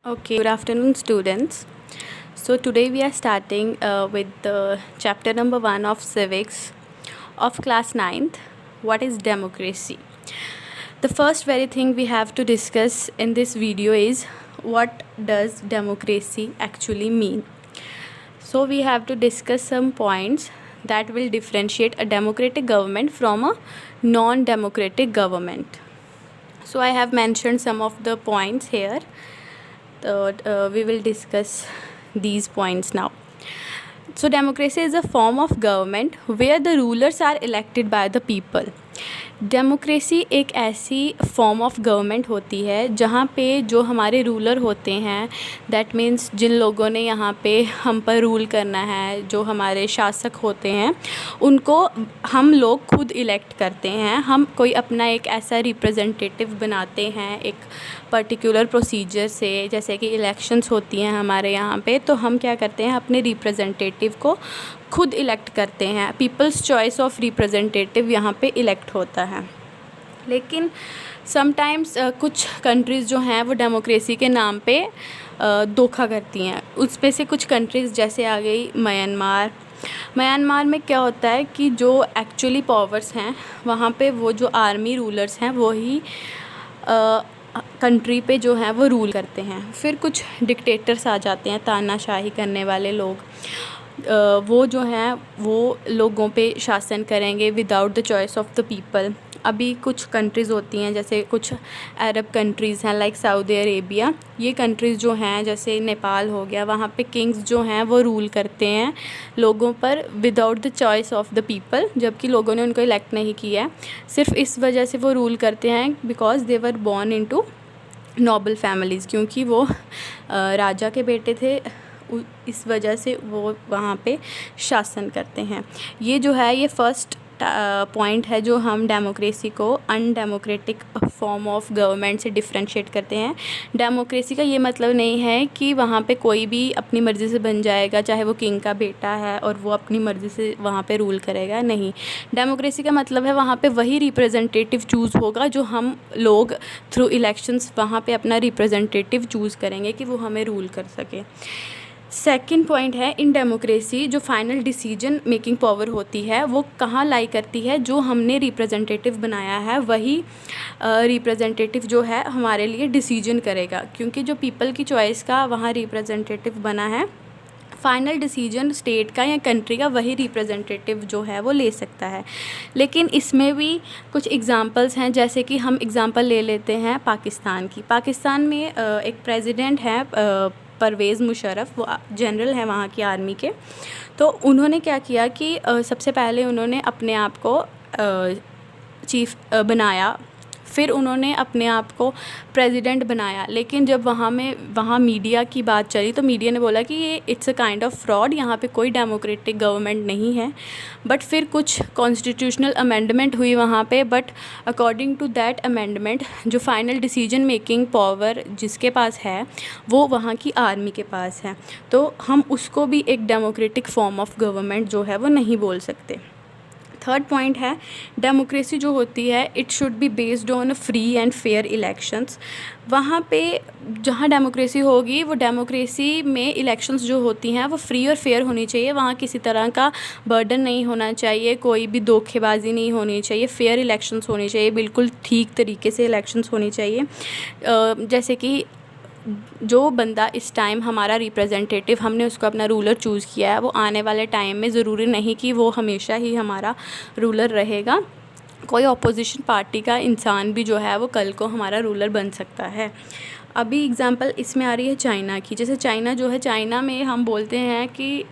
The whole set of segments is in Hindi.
Okay, good afternoon, students. So, today we are starting with the chapter number 1 of civics of class ninth. What is democracy? The first very thing we have to discuss in this video is what does democracy actually mean? So, we have to discuss some points that will differentiate a democratic government from a non democratic government. So, I have mentioned some of the points here. We will discuss these points now. So, democracy is a form of government where the rulers are elected by the people. Democracy एक ऐसी फॉर्म ऑफ गवर्नमेंट होती है जहाँ पे जो हमारे रूलर होते हैं, दैट मीन्स जिन लोगों ने यहाँ पे हम पर रूल करना है, जो हमारे शासक होते हैं, उनको हम लोग खुद इलेक्ट करते हैं. हम कोई अपना एक ऐसा रिप्रेजेंटेटिव बनाते हैं एक पर्टिकुलर प्रोसीजर से, जैसे कि इलेक्शंस होती हैं हमारे यहाँ पे, तो हम क्या करते हैं, अपने रिप्रेजेंटेटिव को खुद इलेक्ट करते हैं. पीपल्स चॉइस ऑफ रिप्रेजेंटेटिव यहाँ पे इलेक्ट होता है. लेकिन समटाइम्स कुछ कंट्रीज़ जो हैं वो डेमोक्रेसी के नाम पे धोखा करती हैं. उसमें से कुछ कंट्रीज़ जैसे आ गई म्यांमार में क्या होता है कि जो एक्चुअली पावर्स हैं वहाँ पे वो जो आर्मी रूलर्स हैं वो ही कंट्री पे जो है वो रूल करते हैं. फिर कुछ डिक्टेटर्स आ जाते हैं, तानाशाही करने वाले लोग. वो जो हैं वो लोगों पे शासन करेंगे without the choice of the people. अभी कुछ कंट्रीज़ होती हैं, जैसे कुछ अरब कंट्रीज़ हैं लाइक सऊदी अरेबिया. ये कंट्रीज़ जो हैं, जैसे नेपाल हो गया, वहाँ पे किंग्स जो हैं वो रूल करते हैं लोगों पर without the choice of the people, जबकि लोगों ने उनको इलेक्ट नहीं किया है. सिर्फ इस वजह से वो रूल करते हैं because they were born into noble families, क्योंकि वो राजा के बेटे थे. इस वजह से वो वहाँ पे शासन करते हैं. ये जो है ये फर्स्ट पॉइंट है जो हम डेमोक्रेसी को अनडेमोक्रेटिक फॉर्म ऑफ गवर्नमेंट से डिफरेंशिएट करते हैं. डेमोक्रेसी का ये मतलब नहीं है कि वहाँ पे कोई भी अपनी मर्ज़ी से बन जाएगा, चाहे वो किंग का बेटा है और वो अपनी मर्ज़ी से वहाँ पे रूल करेगा. नहीं, डेमोक्रेसी का मतलब है वहाँ पे वही रिप्रेजेंटेटिव चूज़ होगा जो हम लोग थ्रू इलेक्शंस वहाँ पे अपना रिप्रेजेंटेटिव चूज़ करेंगे कि वो हमें रूल कर सके. सेकंड पॉइंट है, इन डेमोक्रेसी जो फाइनल डिसीजन मेकिंग पावर होती है वो कहाँ लाई करती है, जो हमने रिप्रेजेंटेटिव बनाया है वही रिप्रेजेंटेटिव जो है हमारे लिए डिसीजन करेगा. क्योंकि जो पीपल की चॉइस का वहाँ रिप्रेजेंटेटिव बना है, फाइनल डिसीजन स्टेट का या कंट्री का वही रिप्रेजेंटेटिव जो है वो ले सकता है. लेकिन इसमें भी कुछ एग्जांपल्स हैं, जैसे कि हम एग्जांपल ले लेते हैं पाकिस्तान की. पाकिस्तान में एक प्रेसिडेंट है परवेज़ मुशर्रफ, वो जनरल है वहाँ की आर्मी के. तो उन्होंने क्या किया कि सबसे पहले उन्होंने अपने आप को चीफ बनाया, फिर उन्होंने अपने आप को प्रेसिडेंट बनाया. लेकिन जब वहाँ मीडिया की बात चली तो मीडिया ने बोला कि ये it's a kind of fraud, यहाँ पे कोई डेमोक्रेटिक गवर्नमेंट नहीं है. बट फिर कुछ कॉन्स्टिट्यूशनल अमेंडमेंट हुई वहाँ पे, but according to that amendment जो फाइनल डिसीजन मेकिंग पावर जिसके पास है वो वहाँ की आर्मी के पास है. तो हम उसको भी एक डेमोक्रेटिक फॉर्म ऑफ गवर्नमेंट जो है वो नहीं बोल सकते. थर्ड पॉइंट है, डेमोक्रेसी जो होती है it should be based on free and fair elections. वहाँ पे जहाँ डेमोक्रेसी होगी वो डेमोक्रेसी में इलेक्शंस जो होती हैं वो फ्री और फेयर होनी चाहिए. वहाँ किसी तरह का बर्डन नहीं होना चाहिए, कोई भी धोखेबाजी नहीं होनी चाहिए. फेयर इलेक्शंस होनी चाहिए, बिल्कुल ठीक तरीके से इलेक्शंस होनी चाहिए. जैसे कि जो बंदा इस टाइम हमारा रिप्रेजेंटेटिव, हमने उसको अपना रूलर चूज़ किया है, वो आने वाले टाइम में ज़रूरी नहीं कि वो हमेशा ही हमारा रूलर रहेगा. कोई अपोजिशन पार्टी का इंसान भी जो है वो कल को हमारा रूलर बन सकता है. अभी एग्जांपल इसमें आ रही है चाइना की. जैसे चाइना जो है, चाइना में हम बोलते हैं कि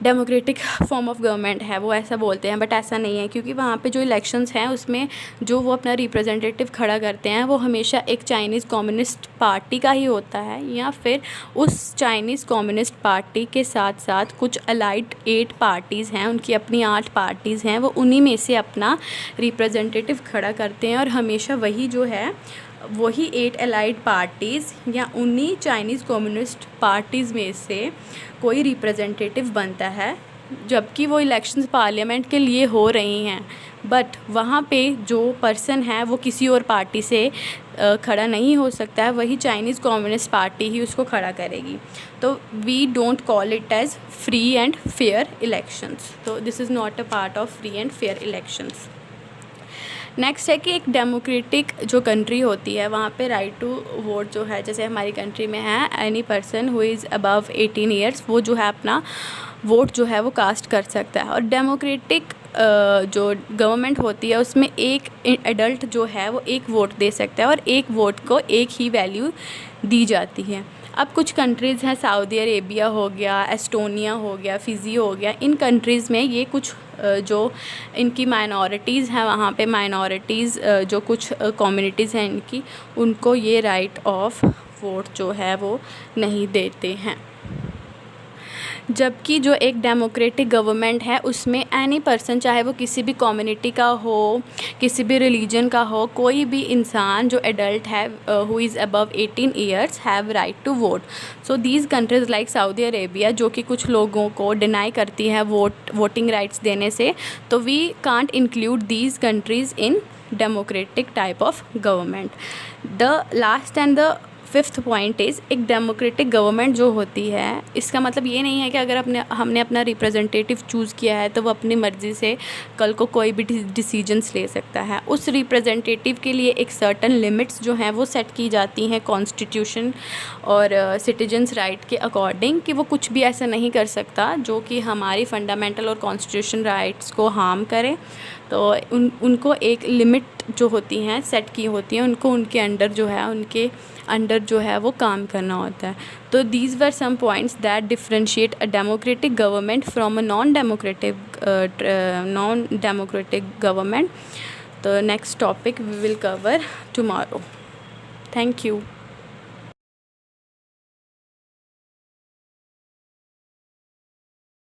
डेमोक्रेटिक फॉर्म ऑफ गवर्नमेंट है, वो ऐसा बोलते हैं, बट ऐसा नहीं है. क्योंकि वहाँ पे जो इलेक्शंस हैं उसमें जो वो अपना रिप्रेजेंटेटिव खड़ा करते हैं वो हमेशा एक चाइनीज़ कम्युनिस्ट पार्टी का ही होता है, या फिर उस चाइनीज़ कम्युनिस्ट पार्टी के साथ साथ कुछ अलाइड 8 पार्टीज़ हैं, उनकी अपनी 8 पार्टीज़ हैं, वो उन्हीं में से अपना रिप्रेजेंटेटिव खड़ा करते हैं. और हमेशा वही जो है वही 8 अलाइड पार्टीज़ या उन्हीं चाइनीज़ कम्युनिस्ट पार्टीज़ में से कोई रिप्रेजेंटेटिव बनता है जबकि वो इलेक्शंस पार्लियामेंट के लिए हो रही हैं, बट वहाँ पे जो पर्सन है वो किसी और पार्टी से खड़ा नहीं हो सकता है, वही चाइनीज़ कम्युनिस्ट पार्टी ही उसको खड़ा करेगी। तो we don't call it as free and fair elections. तो this is not a part of free and fair elections. Next है कि एक डेमोक्रेटिक जो कंट्री होती है वहाँ पे राइट टू वोट जो है, जैसे हमारी कंट्री में है, any person who is above 18 years वो जो है अपना वोट जो है वो कास्ट कर सकता है। और डेमोक्रेटिक जो गवर्नमेंट होती है उसमें एक एडल्ट जो है वो एक वोट दे सकता है और एक वोट को एक ही वैल्यू दी जाती है। अब कुछ कंट्रीज़ हैं, सऊदी अरेबिया हो गया, एस्टोनिया हो गया, फिजी हो गया, इन कंट्रीज़ में ये कुछ जो इनकी माइनॉरिटीज़ हैं वहाँ पे माइनॉरिटीज़ जो कुछ कम्युनिटीज़ हैं इनकी, उनको ये राइट ऑफ वोट जो है वो नहीं देते हैं। जबकि जो एक डेमोक्रेटिक गवर्नमेंट है उसमें एनी पर्सन, चाहे वो किसी भी कम्युनिटी का हो, किसी भी रिलीजन का हो, कोई भी इंसान जो एडल्ट है who is above 18 years have right to vote. So these countries like Saudi Arabia जो कि कुछ लोगों को डिनाई करती है वोटिंग राइट्स देने से, तो we can't include these countries in democratic type of government. The last and the fifth point is, एक डेमोक्रेटिक गवर्नमेंट जो होती है, इसका मतलब ये नहीं है कि अगर हमने अपना रिप्रेजेंटेटिव चूज़ किया है तो वो अपनी मर्ज़ी से कल को कोई भी डिसीजंस ले सकता है। उस रिप्रेजेंटेटिव के लिए एक सर्टन लिमिट्स जो हैं वो सेट की जाती हैं कॉन्स्टिट्यूशन और सिटीजन्स राइट के अकॉर्डिंग, कि वो कुछ भी ऐसा नहीं कर सकता जो कि हमारी फंडामेंटल और कॉन्स्टिट्यूशन राइट्स को हार्म करे। तो उनको एक लिमिट जो होती हैं सेट की होती हैं, उनको उनके अंडर जो है वो काम करना होता है। तो these were some points that differentiate a democratic government from a non democratic government. तो next topic we will cover tomorrow. Thank you.